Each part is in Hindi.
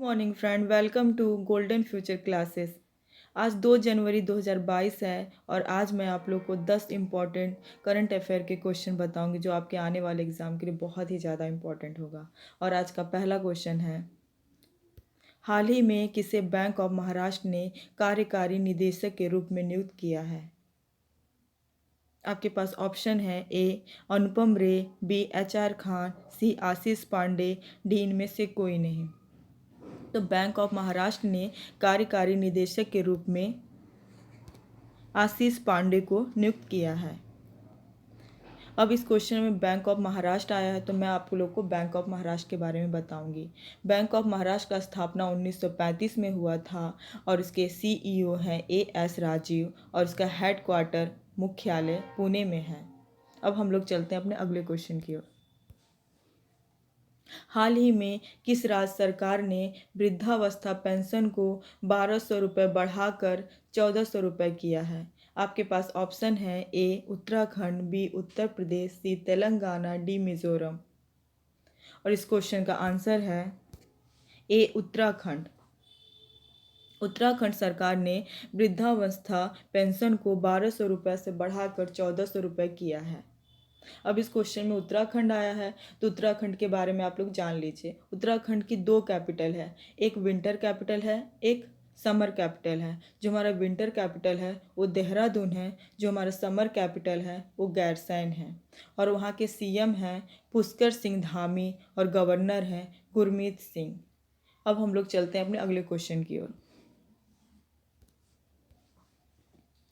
Morning friend, welcome to golden future classes. आज 2 जनवरी 2022 है और आज मैं आप लोग को 10 इम्पॉर्टेंट करंट अफेयर के क्वेश्चन बताऊंगी जो आपके आने वाले एग्ज़ाम के लिए बहुत ही ज़्यादा इम्पॉर्टेंट होगा। और आज का पहला क्वेश्चन है, हाल ही में किसे बैंक ऑफ महाराष्ट्र ने कार्यकारी निदेशक के रूप में नियुक्त किया है? आपके पास ऑप्शन है ए अनुपम रे, बी एच आर खान, सी आशीष पांडे, डी इनमें से कोई नहीं। तो बैंक ऑफ महाराष्ट्र ने कार्यकारी निदेशक के रूप में आशीष पांडे को नियुक्त किया है। अब इस क्वेश्चन में बैंक ऑफ महाराष्ट्र आया है तो मैं आप लोग को बैंक ऑफ महाराष्ट्र के बारे में बताऊंगी। बैंक ऑफ महाराष्ट्र का स्थापना 1935 में हुआ था और इसके सीईओ हैं ए एस राजीव और इसका हेडक्वार्टर मुख्यालय पुणे में है। अब हम लोग चलते हैं अपने अगले क्वेश्चन की ओर। हाल ही में किस राज्य सरकार ने वृद्धावस्था पेंशन को 1200 रुपये बढ़ाकर 1400 रुपये किया है? आपके पास ऑप्शन है ए उत्तराखंड, बी उत्तर प्रदेश, सी तेलंगाना, डी मिजोरम। और इस क्वेश्चन का आंसर है ए उत्तराखंड। उत्तराखंड सरकार ने वृद्धावस्था पेंशन को 1200 रुपये से बढ़ाकर 1400 रुपये किया है। अब इस क्वेश्चन में उत्तराखंड आया है तो उत्तराखंड के बारे में आप लोग जान लीजिए। उत्तराखंड की 2 कैपिटल है, एक विंटर कैपिटल है, एक समर कैपिटल है। जो हमारा विंटर कैपिटल है वो देहरादून है, जो हमारा समर कैपिटल है वो गैरसैंण है। और वहाँ के सीएम हैं पुष्कर सिंह धामी और गवर्नर हैं गुरमीत सिंह। अब हम लोग चलते हैं अपने अगले क्वेश्चन की ओर।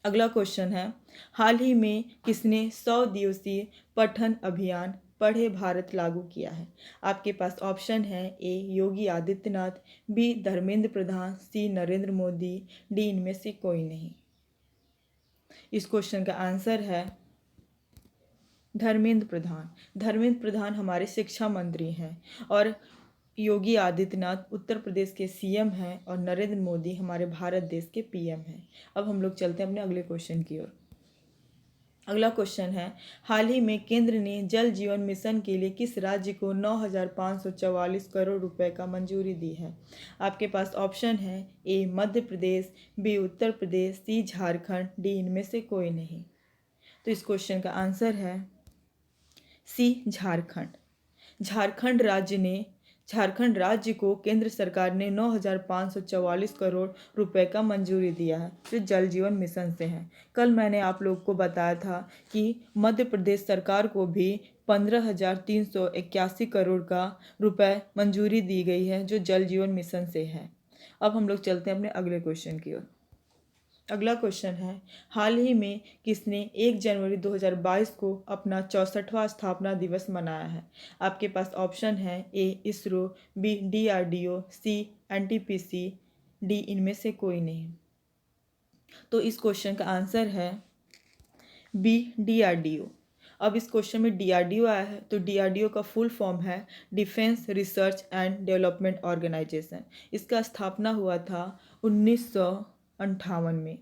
अगला क्वेश्चन है, हाल ही में किसने 100 दिवसीय पठन अभियान पढ़े भारत लागू किया है? आपके पास ऑप्शन है ए योगी आदित्यनाथ, बी धर्मेंद्र प्रधान, सी नरेंद्र मोदी, डी इनमें से कोई नहीं। इस क्वेश्चन का आंसर है धर्मेंद्र प्रधान। धर्मेंद्र प्रधान हमारे शिक्षा मंत्री हैं और योगी आदित्यनाथ उत्तर प्रदेश के सीएम हैं और नरेंद्र मोदी हमारे भारत देश के पीएम हैं। अब हम लोग चलते हैं अपने अगले क्वेश्चन की ओर। अगला क्वेश्चन है, हाल ही में केंद्र ने जल जीवन मिशन के लिए किस राज्य को 9,544 करोड़ रुपए का मंजूरी दी है? आपके पास ऑप्शन है ए मध्य प्रदेश, बी उत्तर प्रदेश, सी झारखंड, डी इनमें से कोई नहीं। तो इस क्वेश्चन का आंसर है सी झारखंड। झारखंड राज्य को केंद्र सरकार ने 9,544 करोड़ रुपए का मंजूरी दिया है जो जल जीवन मिशन से है। कल मैंने आप लोग को बताया था कि मध्य प्रदेश सरकार को भी 15,381 करोड़ का रुपए मंजूरी दी गई है जो जल जीवन मिशन से है। अब हम लोग चलते हैं अपने अगले क्वेश्चन की ओर। अगला क्वेश्चन है, हाल ही में किसने 1 जनवरी 2022 को अपना 64वां स्थापना दिवस मनाया है? आपके पास ऑप्शन है ए इसरो, बी डीआरडीओ, सी एनटीपीसी, डी इनमें से कोई नहीं। तो इस क्वेश्चन का आंसर है बी डीआरडीओ। अब इस क्वेश्चन में डीआरडीओ आया है तो डीआरडीओ का फुल फॉर्म है defence research and development organisation. इसका स्थापना हुआ था 1958 में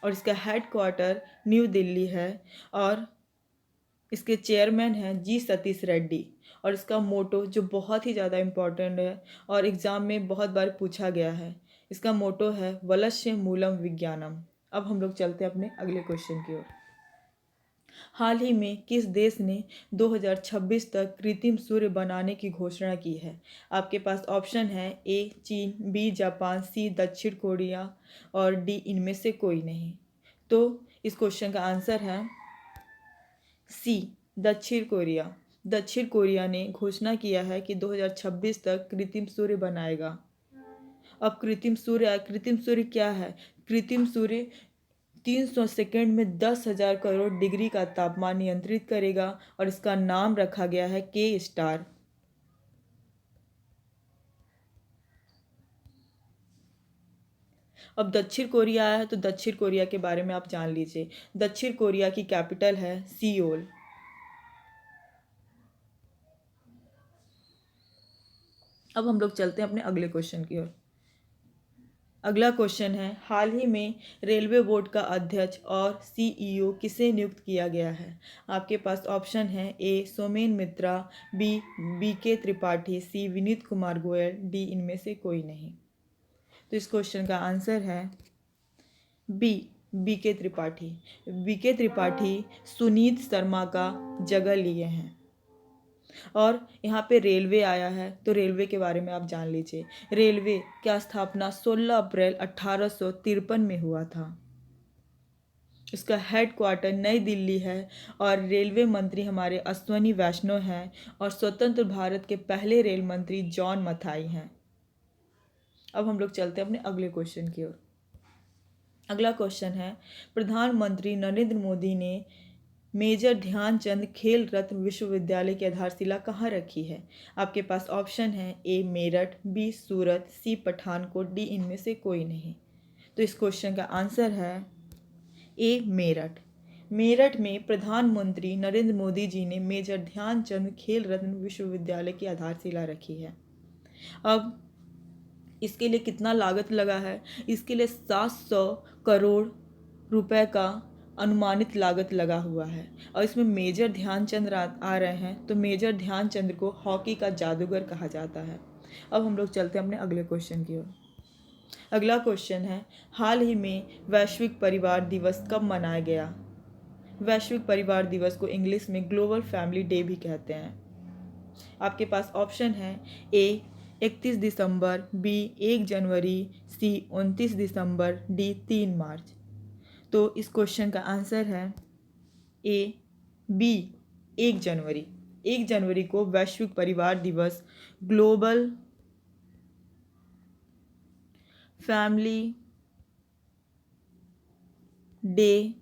और इसका हेडक्वार्टर न्यू दिल्ली है और इसके चेयरमैन हैं जी सतीश रेड्डी। और इसका मोटो जो बहुत ही ज़्यादा इम्पोर्टेंट है और एग्ज़ाम में बहुत बार पूछा गया है, इसका मोटो है वलस्य मूलम विज्ञानम। अब हम लोग चलते हैं अपने अगले क्वेश्चन की ओर। हाल ही में किस देश ने 2026 तक कृत्रिम सूर्य बनाने की घोषणा की है? आपके पास ऑप्शन है ए चीन, बी जापान, सी दक्षिण कोरिया और डी इनमें से कोई नहीं। तो इस क्वेश्चन का आंसर है सी दक्षिण कोरिया। दक्षिण कोरिया ने घोषणा किया है कि 2026 तक कृत्रिम सूर्य बनाएगा। अब कृत्रिम सूर्य क्या है? कृत्रिम सूर्य 300 सेकेंड में 10,000 करोड़ डिग्री का तापमान नियंत्रित करेगा और इसका नाम रखा गया है के स्टार। अब दक्षिण कोरिया आया है तो दक्षिण कोरिया के बारे में आप जान लीजिए। दक्षिण कोरिया की कैपिटल है सियोल। अब हम लोग चलते हैं अपने अगले क्वेश्चन की ओर। अगला क्वेश्चन है, हाल ही में रेलवे बोर्ड का अध्यक्ष और सीईओ किसे नियुक्त किया गया है? आपके पास ऑप्शन है, ए सोमेन मित्रा, बी बीके त्रिपाठी, सी विनीत कुमार गोयल, डी इनमें से कोई नहीं। तो इस क्वेश्चन का आंसर है B BK Tripathi. BK Tripathi Sunit Sharma का जगह लिए हैं। और यहाँ पे रेलवे आया है, तो रेलवे के बारे में आप जान लीजिए। रेलवे की स्थापना 16 अप्रैल 1853 में हुआ था। इसका हेड क्वार्टर नई दिल्ली है और रेलवे मंत्री हमारे अश्वनी वैष्णव हैं और स्वतंत्र भारत के पहले रेल मंत्री जॉन मथाई हैं। अब हम लोग चलते हैं अपने अगले क्वेश्चन की ओर। अगला क्वेश्चन है, प्रधानमंत्री नरेंद्र मोदी ने मेजर ध्यानचंद खेल रत्न विश्वविद्यालय की आधारशिला कहाँ रखी है? आपके पास ऑप्शन है, ए मेरठ, बी सूरत, सी पठानकोट, डी इनमें से कोई नहीं। तो इस क्वेश्चन का आंसर है ए मेरठ। मेरठ में प्रधानमंत्री नरेंद्र मोदी जी ने मेजर ध्यानचंद खेल रत्न विश्वविद्यालय की आधारशिला रखी है। अब इसके लिए कितना लागत लगा है? इसके लिए 700 करोड़ रुपए का अनुमानित लागत लगा हुआ है। और इसमें मेजर ध्यानचंद आ रहे हैं, तो मेजर ध्यानचंद को हॉकी का जादूगर कहा जाता है। अब हम लोग चलते हैं अपने अगले क्वेश्चन की ओर। अगला क्वेश्चन है, हाल ही में वैश्विक परिवार दिवस कब मनाया गया? वैश्विक परिवार दिवस को इंग्लिश में ग्लोबल फैमिली डे भी कहते हैं। आपके पास ऑप्शन है, ए 31 दिसंबर, बी 1 जनवरी, सी 29 दिसंबर, डी 3 मार्च। तो इस क्वेश्चन का आंसर है ए बी 1 जनवरी। 1 जनवरी को वैश्विक परिवार दिवस, ग्लोबल फैमिली डे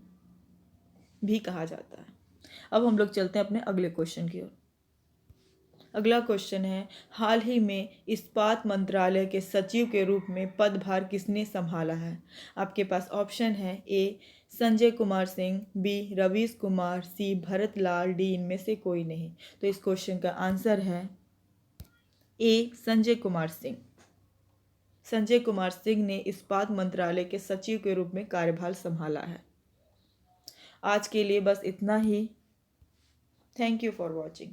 भी कहा जाता है। अब हम लोग चलते हैं अपने अगले क्वेश्चन की ओर। अगला क्वेश्चन है, हाल ही में इस्पात मंत्रालय के सचिव के रूप में पदभार किसने संभाला है? आपके पास ऑप्शन है, ए संजय कुमार सिंह, बी रवीश कुमार, सी भरत लाल, डी इनमें से कोई नहीं। तो इस क्वेश्चन का आंसर है ए संजय कुमार सिंह। संजय कुमार सिंह ने इस्पात मंत्रालय के सचिव के रूप में कार्यभार संभाला है। आज के लिए बस इतना ही। Thank you for watching.